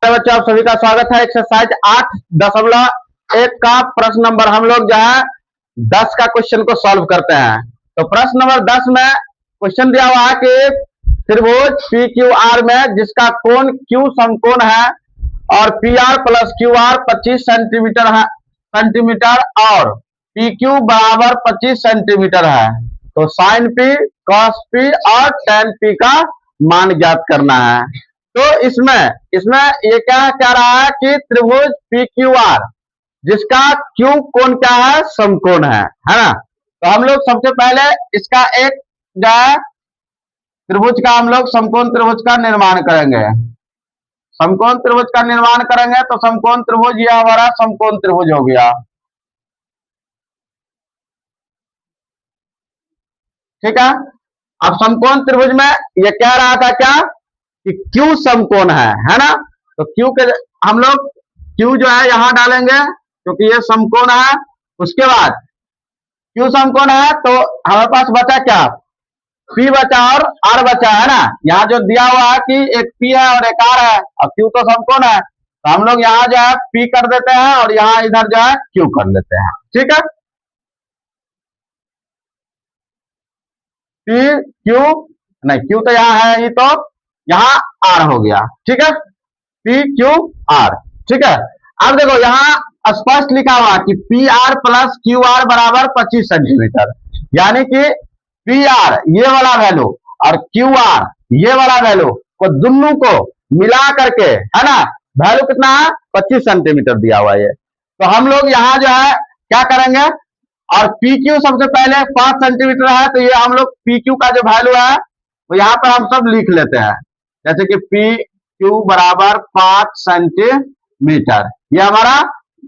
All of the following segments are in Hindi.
बच्चों आप सभी का स्वागत है। एक्सरसाइज 8.1 का प्रश्न नंबर हम लोग जो है 10 का क्वेश्चन को सॉल्व करते हैं। तो प्रश्न नंबर 10 में क्वेश्चन दिया हुआ है कि त्रिभुज पी क्यू आर में जिसका कोण क्यू समकोण है और P R plus Q are 25 centimetre है और पी क्यू बराबर 25 सेंटीमीटर है। तो साइन पी, कॉस पी और टेन पी का मान ज्ञात करना है। तो इसमें ये क्या कह रहा है कि त्रिभुज पी क्यू आर जिसका क्यू कोण क्या है, समकोण है ना। तो हम लोग सबसे पहले इसका एक जो है त्रिभुज का हम लोग समकोण त्रिभुज का निर्माण करेंगे। समकोण त्रिभुज का निर्माण करेंगे तो समकोण त्रिभुज यह हमारा समकोण त्रिभुज हो गया। ठीक है। अब समकोण त्रिभुज में ये कह रहा था क्या कि क्यू समकोण है ना। तो क्यू के हम लोग क्यू जो है यहां डालेंगे क्योंकि ये समकोण है। उसके बाद क्यू समकोण है तो हमारे पास बचा क्या, पी बचा और आर बचा है ना। यहाँ जो दिया हुआ है कि एक पी है और एक आर है और क्यू तो समकोण है, तो हम लोग यहाँ जो है पी कर देते हैं और यहाँ इधर जो है क्यू कर लेते हैं। ठीक है, पी क्यू नहीं, क्यू तो यहाँ है ही, तो यहाँ आर हो गया। ठीक है, पी क्यू आर। ठीक है, अब देखो यहाँ स्पष्ट लिखा हुआ कि P R plus Q are बराबर 25 सेंटीमीटर, यानी कि पी आर ये वाला वैल्यू और क्यू आर ये वाला वैल्यू को दोनों को मिला करके है ना, वैल्यू कितना है 25 सेंटीमीटर दिया हुआ है। तो हम लोग यहाँ जो है क्या करेंगे, और पी क्यू सबसे पहले 5 सेंटीमीटर है, तो ये हम लोग पी क्यू का जो वैल्यू है तो यहाँ पर हम सब लिख लेते हैं, जैसे कि पी क्यू बराबर 5 सेंटीमीटर, ये हमारा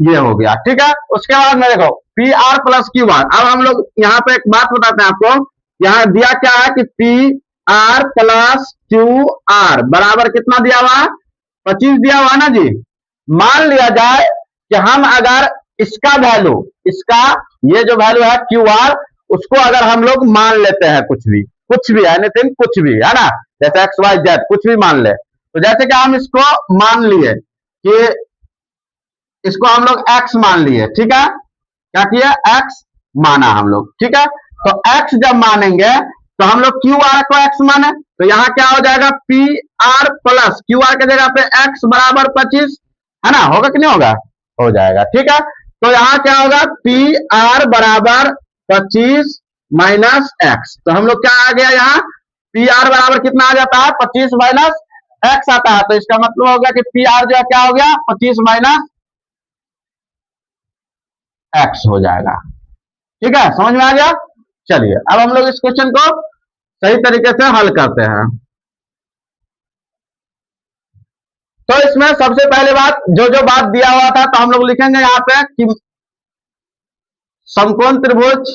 ये हो गया। ठीक है, उसके बाद में देखो P R plus Q are. अब हम लोग यहाँ पे एक बात बताते हैं आपको, यहाँ दिया क्या है कि P R plus Q are बराबर कितना दिया हुआ है, 25 दिया हुआ है ना जी। मान लिया जाए कि हम अगर इसका वैल्यू, इसका ये जो वैल्यू है क्यू आर, उसको अगर हम लोग मान लेते हैं कुछ भी एनीथिंग, कुछ भी है ना, जैसे एक्स वाई जेड कुछ भी मान ले। तो जैसे कि हम इसको मान लिए कि इसको हम लोग एक्स मान लिए। ठीक है, क्या किया, एक्स माना हम लोग। ठीक है, तो एक्स जब मानेंगे तो हम लोग क्यू आर को एक्स माने, तो यहाँ क्या हो जाएगा, P R plus Q are के जगह पे एक्स बराबर 25 है ना, होगा कि नहीं होगा, हो जाएगा। ठीक है, तो यहाँ क्या होगा, पी आर बराबर 25 माइनस एक्स। तो हम लोग क्या आ गया, यहाँ पी आर बराबर कितना आ जाता है, 25 माइनस एक्स आता है। तो इसका मतलब हो गया कि पी आर जो है क्या हो गया, 25 माइनस एक्स हो जाएगा। ठीक है, समझ में आ गया। चलिए अब हम लोग इस क्वेश्चन को सही तरीके से हल करते हैं। तो इसमें सबसे पहले बात जो बात दिया हुआ था, तो हम लोग लिखेंगे यहाँ पे कि समकोण त्रिभुज,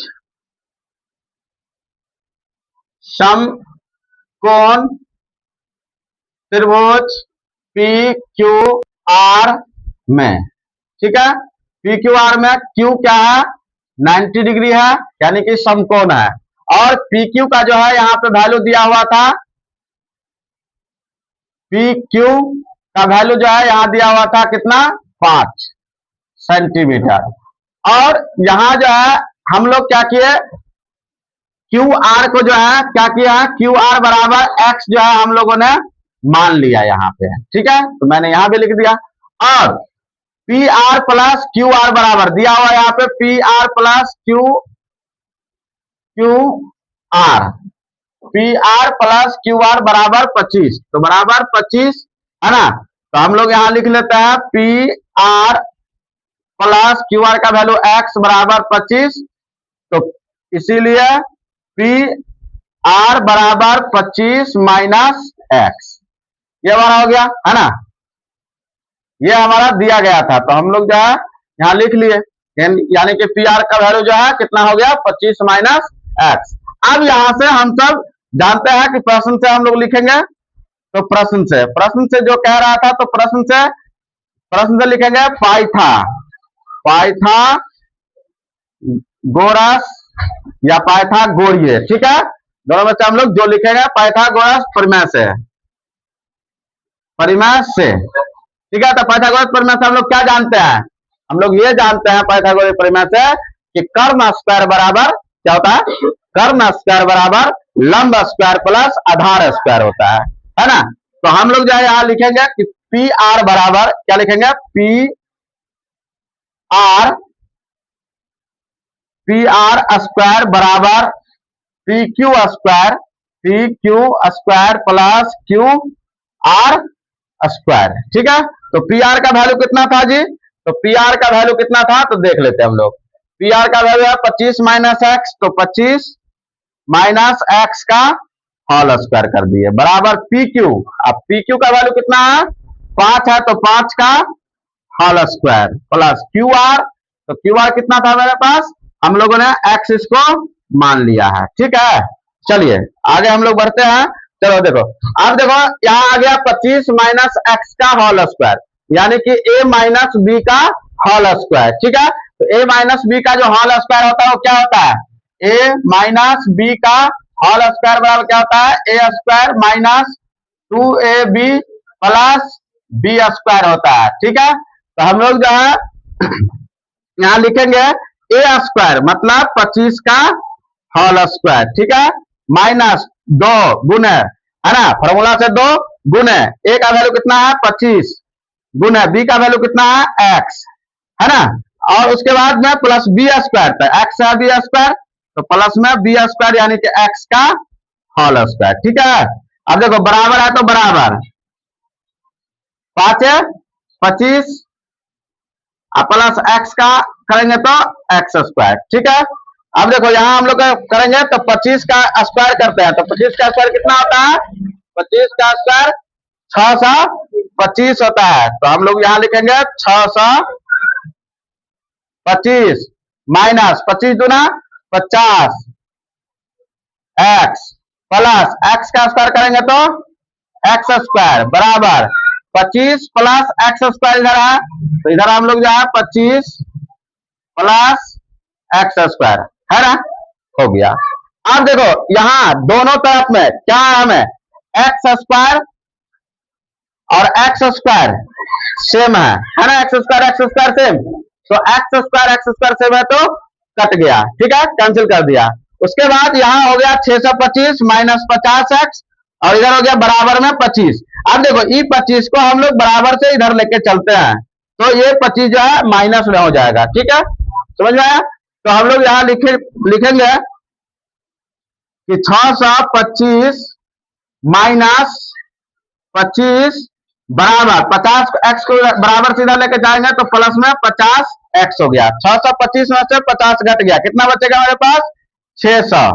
समकोण त्रिभुज पी क्यू आर में, ठीक है, पी क्यू आर में क्यू क्या है, 90 डिग्री है, यानी कि समकोण है। और पी क्यू का जो है यहाँ पे वैल्यू दिया हुआ था, पी क्यू का वैल्यू जो है यहाँ दिया हुआ था कितना, 5 सेंटीमीटर। और यहाँ जो है हम लोग क्या किए, क्यू आर को जो है क्या किया है, क्यू आर बराबर एक्स जो है हम लोगों ने मान लिया यहाँ पे। ठीक है, तो मैंने यहाँ भी लिख दिया। और P R plus Q are बराबर दिया हुआ यहाँ पे P R plus Q are, P R plus Q are बराबर 25, तो बराबर 25 है ना। तो हम लोग यहां लिख लेते हैं P R plus Q are का वैल्यू एक्स बराबर 25, तो इसीलिए पी आर बराबर 25 माइनस एक्स, ये हमारा हो गया है ना, ये हमारा दिया गया था। तो हम लोग जो है यहाँ लिख लिए, यानी कि पी आर का वैल्यू जो है कितना हो गया, 25 माइनस एक्स। अब यहां से हम सब जानते हैं कि प्रश्न से हम लोग लिखेंगे, तो प्रश्न से जो कह रहा था, तो प्रश्न से लिखेंगे पाइथागोरस या पाइथागोरीय। ठीक है, दोनों में से हम लोग जो लिखेंगे पाइथागोरस परिमेय से, ठीक है। तो पाइथागोरस प्रमेय से हम लोग क्या जानते हैं, हम लोग ये जानते हैं पाइथागोरस प्रमेय से कि कर्ण स्क्वायर बराबर क्या होता है, कर्ण स्क्वायर बराबर लंब स्क्वायर प्लस आधार स्क्वायर होता है ना। तो हम लोग जो है यहाँ लिखेंगे कि पी आर बराबर क्या लिखेंगे, आर पी आर स्क्वायर बराबर P Q square plus Q are square. ठीक है। तो पी आर का वैल्यू कितना था जी, तो पी आर का वैल्यू कितना था तो देख लेते हैं हम लोग। पी आर का वैल्यू है 25 माइनस एक्स, तो 25 माइनस एक्स का होल स्क्वायर कर दिए बराबर पी क्यू। अब पी क्यू का वैल्यू कितना है, 5 है, तो 5 का whole square plus Q R, तो क्यू आर कितना था मेरे पास, हम लोगों ने एक्स इसको मान लिया है। ठीक है। चलिए आगे हम लोग बढ़ते हैं। चलो देखो, अब देखो यहाँ आ गया 25 माइनस एक्स का होल स्क्वायर, यानी कि ए माइनस बी का होल स्क्वायर। ठीक है। तो ए माइनस बी का जो होल स्क्वायर होता है वो क्या होता है, ए माइनस बी का होल स्क्वायर बराबर क्या होता है, A square minus 2ab plus B square होता है। ठीक है। तो हम लोग जो है यहाँ लिखेंगे ए स्क्वायर मतलब 25 का होल स्क्वायर, ठीक है, माइनस 2 गुने, है ना, फॉर्मूला से 2 गुने ए का वैल्यू कितना है 25 गुने बी का वैल्यू कितना है एक्स, है ना, और उसके बाद में प्लस बी स्क्वायर, तो एक्स है बी स्क्वायर, तो प्लस में बी स्क्वायर यानी कि एक्स का होल स्क्वायर। ठीक है। अब देखो बराबर है तो बराबर 5 25 प्लस एक्स का करेंगे तो एक्स स्क्वायर। ठीक है। अब देखो यहां हम लोग करेंगे तो 25 का स्क्वायर करते हैं, तो 25 का स्क्वायर कितना होता है, 25 का स्क्वायर 625 होता है, तो हम लोग यहां लिखेंगे 625 माइनस 25 दूना 50 एक्स प्लस एक्स का स्क्वायर करेंगे तो एक्स स्क्वायर बराबर 25 प्लस एक्स स्क्वायर इधर है, तो इधर हम लोग जो है 25 प्लस एक्स स्क्वायर, है ना, हो गया। अब देखो यहां दोनों तरफ में क्या है, हमें एक्स स्क्वायर और एक्स स्क्वायर सेम है ना, एक्स स्क्वायर सेम, तो एक्स स्क्वायर सेम है तो कट गया। ठीक है, कैंसिल कर दिया। उसके बाद यहां हो गया 625 माइनस 50 एक्स, और इधर हो गया बराबर में 25। अब देखो ये 25 को हम लोग बराबर से इधर लेके चलते हैं, तो ये 25 जो है माइनस में हो जाएगा। ठीक है, समझ में आया। तो हम लोग यहां लिखेंगे कि 625 माइनस 25 बराबर 50 एक्स को बराबर सीधा लेके जाएंगे तो प्लस में 50 एक्स हो गया। 625 में से 50 घट गया, कितना बचेगा हमारे पास 600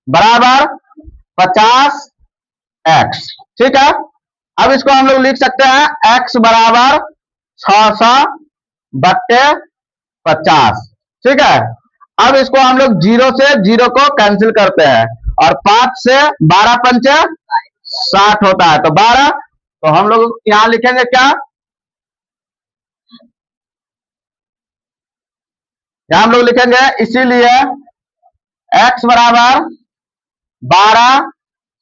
बराबर 50 एक्स। ठीक है। अब इसको हम लोग लिख सकते हैं एक्स बराबर 600 बट्टे 50। ठीक है। अब इसको हम लोग 0 से 0 को कैंसिल करते हैं, और 5 से 12 पंचे 60 होता है, तो 12, तो हम लोग यहां लिखेंगे क्या, यहां हम लोग लिखेंगे इसीलिए x बराबर 12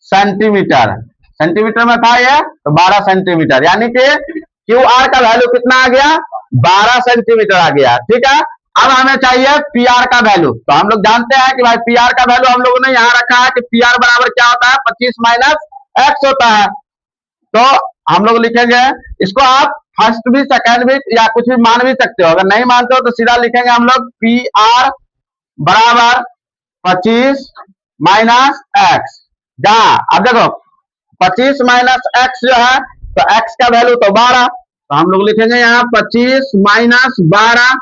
सेंटीमीटर, सेंटीमीटर में था ये, तो 12 सेंटीमीटर, यानी कि क्यू आर का वैल्यू कितना आ गया 12 सेंटीमीटर आ गया। ठीक है। अब हमें चाहिए पी आर का वैल्यू, तो हम लोग जानते हैं कि भाई पी आर का वैल्यू हम लोगों ने यहां रखा है कि पी आर बराबर क्या होता है 25 माइनस एक्स होता है, तो हम लोग लिखेंगे इसको, आप फर्स्ट भी सेकंड भी या कुछ भी मान भी सकते हो, अगर नहीं मानते हो तो सीधा लिखेंगे हम लोग पी आर बराबर 25 माइनस एक्स, जहां अब देखो 25 माइनस एक्स जो है तो एक्स का वैल्यू तो 12, तो हम लोग लिखेंगे यहाँ 25 माइनस 12,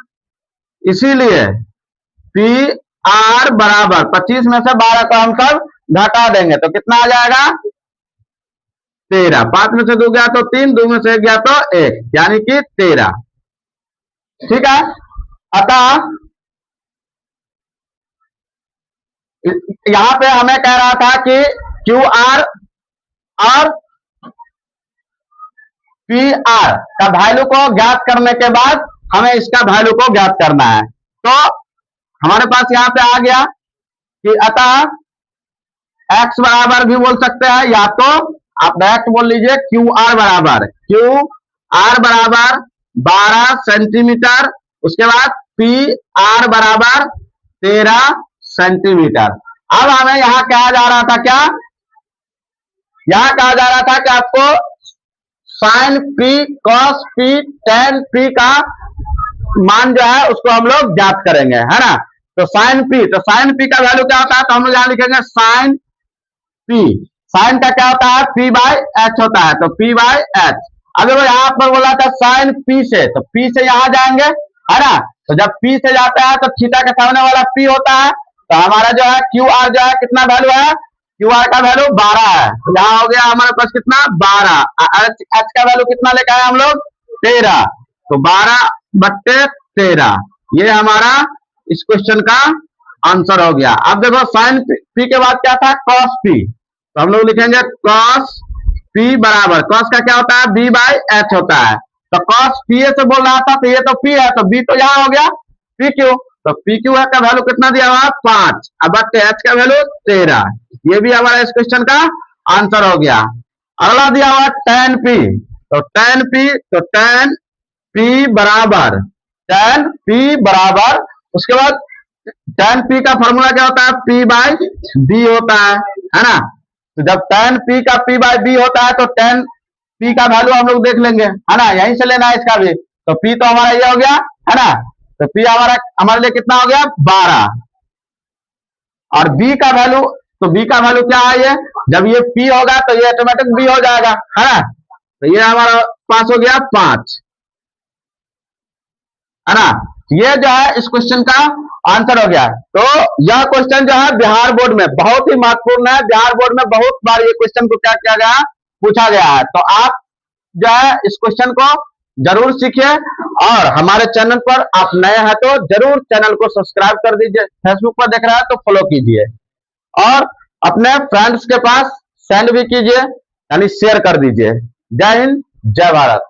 इसीलिए पी आर बराबर 25 में से 12 को हम सब घटा देंगे तो कितना आ जाएगा 13, 5 में से 2 गया तो 3, 2 में से 1 गया तो 1, यानी कि 13। ठीक है। अतः यहां पे हमें कह रहा था कि क्यू आर और पी आर का वैल्यू को ज्ञात करने के बाद हमें इसका वैल्यू को ज्ञात करना है, तो हमारे पास यहां पे आ गया कि अतः x बराबर भी बोल सकते हैं, या तो आप डायरेक्ट बोल लीजिए क्यू आर बराबर क्यू आर बराबर 12 सेंटीमीटर, उसके बाद पी आर बराबर 13 सेंटीमीटर। अब हमें यहां कहा जा रहा था क्या, यहां कहा जा रहा था कि आपको sine P cos P tan P का मान जो है उसको हम लोग ज्ञात करेंगे, है ना। तो साइन पी का वैल्यू क्या होता है, तो हम लोग यहां लिखेंगे साइन पी। साइन का क्या होता है, पी बाई एच होता है, तो पी बाई एच। अगर वो यहां पर बोला था साइन पी से, तो पी से यहां जाएंगे, है ना। तो जब पी से जाता है तो थीटा के सामने वाला पी होता है, तो हमारा जो है क्यू आर जो है कितना वैल्यू है, क्यू आर का वैल्यू 12 है। तो यहाँ हो गया हमारे पास कितना 12, एच का वैल्यू कितना लेकर आए हम लोग 13, तो 12/13 ये हमारा इस क्वेश्चन का आंसर हो गया। अब देखो साइन पी के बाद क्या था कॉस पी, तो हम लोग लिखेंगे कॉस पी बराबर, कॉस का क्या होता है बी बाई एच होता है, तो कॉस पी से बोल रहा था, तो ये तो पी है, तो बी तो यहाँ हो गया पी क्यू, तो पी क्यू का वैल्यू कितना दिया हुआ 5, अब एच का वैल्यू 13, ये भी हमारा इस क्वेश्चन का आंसर हो गया। अगला दिया हुआ टेन पी, तो टेन पी बराबर उसके बाद टेन पी का फॉर्मूला क्या होता है पी बाई बी होता है ना। तो जब टेन पी का पी बाई बी होता है तो टेन पी का वैल्यू हम लोग देख लेंगे, है ना, यहीं से लेना है इसका भी। तो पी तो हमारा ये हो गया, है ना, तो पी हमारा हमारे लिए कितना हो गया 12, और बी का वैल्यू, तो बी का वैल्यू क्या है, ये जब ये पी होगा तो ये ऑटोमेटिक बी हो जाएगा, है ना। तो ये हमारा पास हो गया 5, है ना। ये जो है इस क्वेश्चन का आंसर हो गया। तो यह क्वेश्चन जो है बिहार बोर्ड में बहुत ही महत्वपूर्ण है, बिहार बोर्ड में बहुत बार ये क्वेश्चन को क्या किया गया पूछा गया है। तो आप जो है इस क्वेश्चन को जरूर सीखिए, और हमारे चैनल पर आप नए हैं तो जरूर चैनल को सब्सक्राइब कर दीजिए, फेसबुक पर देख रहा है तो फॉलो कीजिए, और अपने फ्रेंड्स के पास सेंड भी कीजिए, यानी शेयर कर दीजिए। जय हिंद, जय भारत।